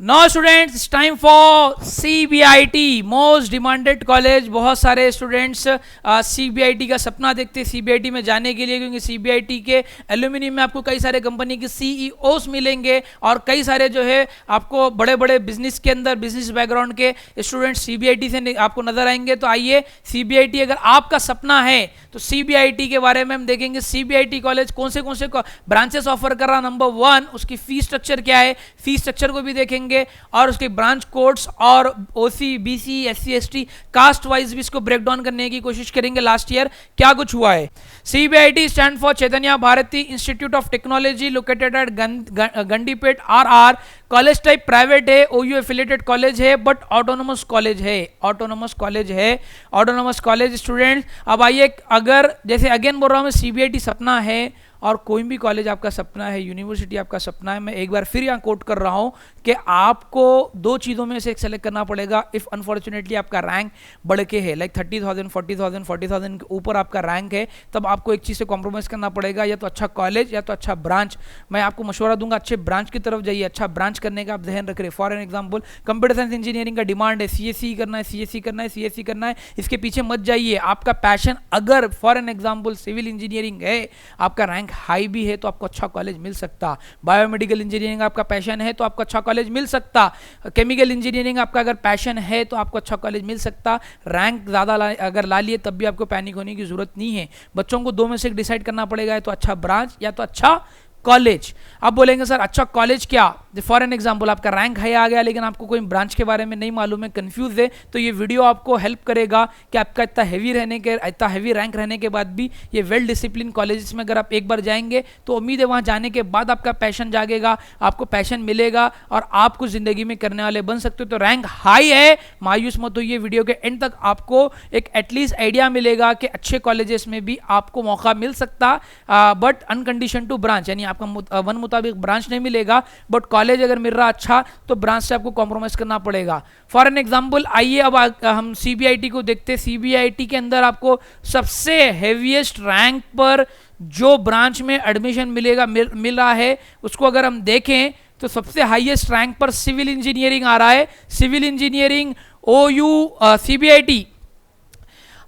No students, time for CBIT, most demanded college. बहुत सारे students CBIT का सपना देखते हैं सीबीआईटी में जाने के लिए, क्योंकि सीबीआईटी के एल्यूमिनी में आपको कई सारे कंपनी के सीईओस मिलेंगे और कई सारे जो है आपको बड़े बड़े बिजनेस के अंदर बिजनेस बैकग्राउंड के स्टूडेंट्स सीबीआईटी से आपको नजर आएंगे। तो आइए, सीबीआईटी अगर आपका सपना है तो सीबीआईटी के बारे में हम देखेंगे। सीबीआईटी कॉलेज कौन से ब्रांचेस ऑफर कर रहा, नंबर 1 उसकी फीस स्ट्रक्चर क्या है, फीस स्ट्रक्चर को भी देखेंगे और उसके ब्रांच कोड्स और OC, BC, SC, ST, caste wise भी इसको ब्रेक डाउन करने की कोशिश करेंगे। लास्ट ईयर क्या कुछ हुआ है। CBIT stand for Chaitanya Bharathi institute of technology, located at Gandipet RR. College type private है, ओयू एफिलिएटेड कॉलेज है, बट ऑटोनोमस कॉलेज है। ऑटोनोमस कॉलेज है, ऑटोनोमस कॉलेज स्टूडेंट। अब आइए, अगर जैसे अगेन बोल रहा हूं मैं, सीबीआईटी सपना है और कोई भी कॉलेज आपका सपना है, यूनिवर्सिटी आपका सपना है, मैं एक बार फिर यहाँ कोट कर रहा हूँ कि आपको दो चीज़ों में से एक सेलेक्ट करना पड़ेगा। इफ़ अनफॉर्चुनेटली आपका रैंक बढ़ के है, लाइक 30,000, 40,000, 40,000 के ऊपर आपका रैंक है, तब आपको एक चीज़ से कॉम्प्रोमाइज़ करना पड़ेगा, या तो अच्छा कॉलेज या तो अच्छा ब्रांच। मैं आपको मशवरा दूंगा, अच्छे ब्रांच की तरफ जाइए। अच्छा ब्रांच करने का आप ध्यान रख रहे हैं। For an example, computer science engineering का डिमांड है, सीएससी करना है, सीएससी करना है, सीएससी करना है, इसके पीछे मत जाइए। आपका पैशन अगर for an example civil engineering है, आपका रैंक हाई भी है, तो आपको अच्छा कॉलेज मिल सकता। बायोमेडिकल इंजीनियरिंग आपका पैशन है तो आपको अच्छा कॉलेज मिल सकता। केमिकल इंजीनियरिंग आपका अगर पैशन है तो आपको अच्छा कॉलेज मिल सकता। रैंक ज़्यादा अगर ला लिए तब भी आपको पैनिक होने की जरूरत नहीं है। बच्चों को दो में से एक डिसाइड करना पड़ेगा, या तो अच्छा ब्रांच या तो अच्छा कॉलेज। अब बोलेंगे सर अच्छा कॉलेज क्या, फॉर एन एग्जाम्पल आपका रैंक हाई आ गया लेकिन आपको कोई ब्रांच के बारे में नहीं मालूम है, कंफ्यूज है, तो ये वीडियो आपको हेल्प करेगा कि आपका इतना हैवी रैंक रहने के बाद भी ये वेल डिसिप्लिन कॉलेजेस में अगर आप एक बार जाएंगे तो उम्मीद है वहाँ जाने के बाद आपका पैशन जागेगा, आपको पैशन मिलेगा और आप कुछ जिंदगी में करने वाले बन सकते हो। तो रैंक हाई है, मायूस मत होइए, वीडियो के एंड तक आपको एक एटलीस्ट आइडिया मिलेगा कि अच्छे कॉलेजेस में भी आपको मौका मिल सकता, बट अनकंडीशन टू ब्रांच, यानी आपका वन मुताबिक ब्रांच नहीं मिलेगा, बट कॉलेज अगर मिल रहा अच्छा तो ब्रांच से आपको कॉम्प्रोमाइज करना पड़ेगा। फॉर एन एग्जांपल आइए अब हम सीबीआईटी को देखते हैं। सीबीआईटी के अंदर आपको सबसे हेवीएस्ट रैंक पर जो ब्रांच में एडमिशन मिल रहा है उसको अगर हम देखें तो सबसे हाईएस्ट रैंक पर सिविल इंजीनियरिंग आ रहा है। सिविल इंजीनियरिंग ओयू सीबीआईटी,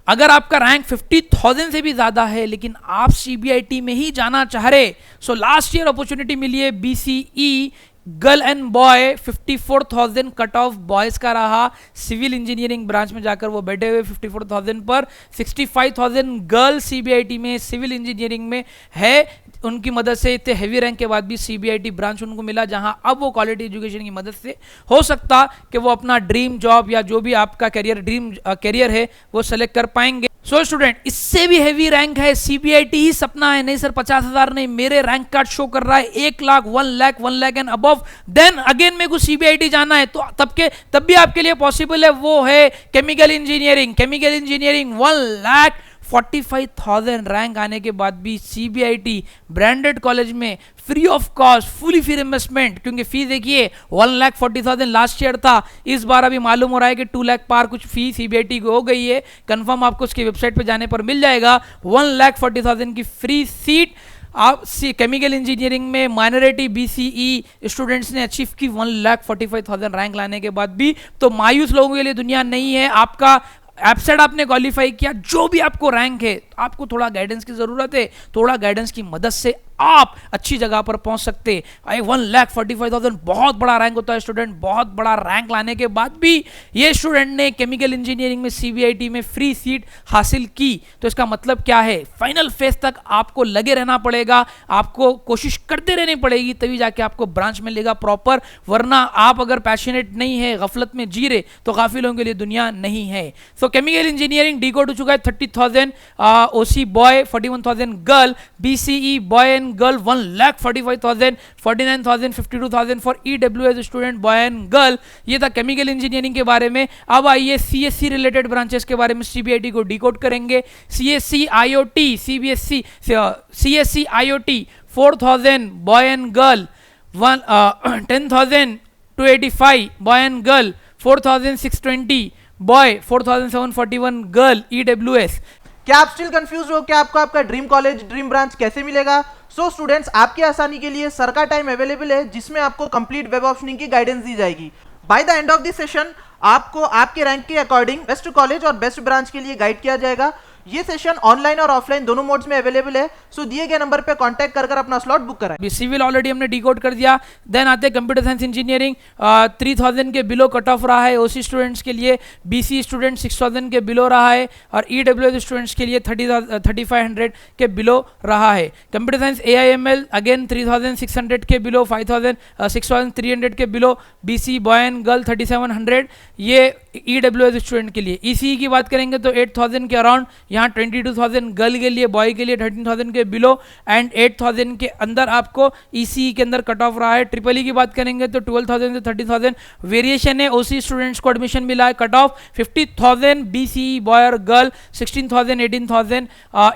अगर आपका रैंक 50,000 से भी ज़्यादा है लेकिन आप सीबीआईटी में ही जाना चाह रहे, सो लास्ट ईयर अपॉर्चुनिटी मिली है BCE girl and boy, 54,000 cut off boys का रहा। सिविल इंजीनियरिंग ब्रांच में जाकर वो बैठे हुए 54,000 पर, 65,000 गर्ल सीबीआईटी में सिविल इंजीनियरिंग में है। उनकी मदद से इतने हैवी रैंक के बाद भी सीबीआईटी ब्रांच उनको मिला जहां अब वो क्वालिटी एजुकेशन की मदद से हो सकता कि वो अपना ड्रीम जॉब या जो भी आपका ड्रीम करियर है वो सेलेक्ट कर पाएंगे। सो स्टूडेंट, इससे भी हैवी रैंक है, सीबीआईटी ही सपना है। नहीं सर 50,000 नहीं, मेरे रैंक कार्ड शो कर रहा है 1 lakh, 1 lakh and above, then again मेरे को सीबीआईटी जाना है, तो तब भी आपके लिए पॉसिबल है। वो है chemical engineering. Chemical engineering 1,45,000 rank आने के बाद भी सीबीआईटी ब्रांडेड कॉलेज में free of cost, fully free investment, क्योंकि फी देखिए 1,40,000 लास्ट ईयर था, इस बार अभी मालूम हो रहा है कि 2 लाख पार कुछ फी सीबीआईटी को हो गई है। कंफर्म आपको उसकी वेबसाइट पर जाने पर मिल जाएगा। 1,40,000 की फ्री सीट आप केमिकल इंजीनियरिंग में माइनॉरिटी बीसीई स्टूडेंट्स ने अचीव की 1,45,000 रैंक लाने के बाद भी। तो मायूस लोगों के लिए दुनिया नहीं है। आपका एब्सेट आपने क्वालिफाई किया, जो भी आपको रैंक है, आपको थोड़ा गाइडेंस की जरूरत है। थोड़ा गाइडेंस की मदद से आप अच्छी जगह पर पहुंच सकते हैं। 1,45,000 बहुत बड़ा रैंक होता है स्टूडेंट। बहुत बड़ा रैंक लाने के बाद भी ये स्टूडेंट ने केमिकल इंजीनियरिंग में सीबीआईटी में फ्री सीट हासिल की, तो इसका मतलब क्या है, फाइनल फेज तक आपको लगे रहना पड़ेगा, आपको कोशिश करते रहनी पड़ेगी, तभी जाके आपको ब्रांच मिलेगा प्रॉपर। वरना आप अगर पैशनेट नहीं है, गफलत में जी रहे, तो गाफिलों के लिए दुनिया नहीं है। सो केमिकल इंजीनियरिंग डिकोड हो चुका है 30,000, OC boy 41,000 girl, BCE boy and girl 1,45,000, 49,000, 52,000 for EWS student boy and girl. ये था केमिकल इंजीनियरिंग के बारे में। अब आइए सीएससी रिलेटेड ब्रांचेस के बारे में सीबीआईटी को डिकोड करेंगे। CSC IoT, CSC IoT 4,000 boy and girl, 10,285 boy and girl, 4,620 boy, 4,741 girl EWS. क्या आप स्टिल कंफ्यूज हो कि आपको आपका ड्रीम कॉलेज, ड्रीम ब्रांच कैसे मिलेगा? सो स्टूडेंट्स, आपकी आसानी के लिए सर का टाइम अवेलेबल है जिसमें आपको कंप्लीट वेब ऑप्शनिंग की गाइडेंस दी जाएगी। By the end of this session आपको आपके रैंक के अकॉर्डिंग बेस्ट कॉलेज और बेस्ट ब्रांच के लिए गाइड किया जाएगा। ये सेशन ऑनलाइन और ऑफलाइन दोनों मोड्स में अवेलेबल है। सो दिए गए नंबर पे कांटेक्ट कर अपना स्लॉट बुक कराएं। सिविल ऑलरेडी हमने डिकोड कर दिया। देन आते हैं कंप्यूटर साइंस इंजीनियरिंग। 3000 के बिलो कट ऑफ रहा है ओसी स्टूडेंट्स के लिए, बीसी स्टूडेंट 6000 के बिलो रहा है और ईडब्ल्यूएस स्टूडेंट्स के लिए 3500 के बिलो रहा है। कंप्यूटर साइंस एआईएमएल अगेन 3600 के बिलो, 6300 के below, BC boy and girl 3700, ये ईडब्ल्यूएस स्टूडेंट के लिए। ईसीई की बात करेंगे तो 8000 के अराउंड, यहाँ 22,000 गर्ल के लिए, बॉय के लिए 13,000 के बिलो एंड 8,000 के अंदर आपको ईसीई के अंदर कट ऑफ रहा है। ट्रिपल ई की बात करेंगे तो 12,000 से 13,000 वेरिएशन है। ओसी स्टूडेंट्स को एडमिशन मिला है, कट ऑफ 50,000 बीसीई बॉय और गर्ल, 16,000 18,000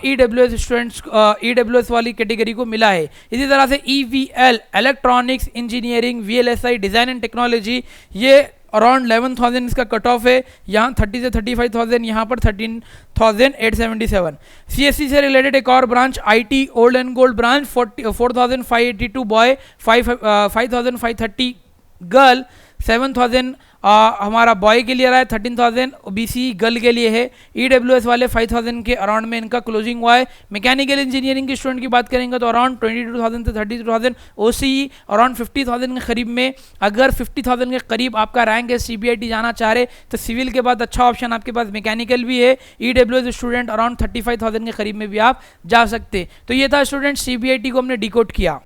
ईडब्ल्यूएस स्टूडेंट्स, ईडब्ल्यूएस वाली कैटेगरी को मिला है। इसी तरह से EVL electronics engineering, VLSI design and technology, ये अराउंड 11,000 इसका कट ऑफ है। यहाँ 30 से 35,000, यहाँ पर 13,877। सीएससी से रिलेटेड एक और branch IT old and gold branch, 4,582 boy, 5,530 girl, 7,000 हमारा बॉय के लिए रहा है, 13,000 बीसी गर्ल के लिए है। ईडब्ल्यूएस वाले 5,000 के अराउंड में इनका क्लोजिंग हुआ है। मैकेनिकल इंजीनियरिंग के स्टूडेंट की बात करेंगे तो अराउंड 22,000 से 32,000, ओसीई अराउंड 50,000 के करीब में। अगर 50,000 के करीब आपका रैंक है, सीबीआईटी जाना चाह रहे तो सिविल के बाद अच्छा ऑप्शन आपके पास मैकेनिकल भी है। ईडब्ल्यूएस स्टूडेंट अराउंड 35,000 के करीब में भी आप जा सकते। तो ये था स्टूडेंट, सीबीआईटी को हमने डिकोड किया।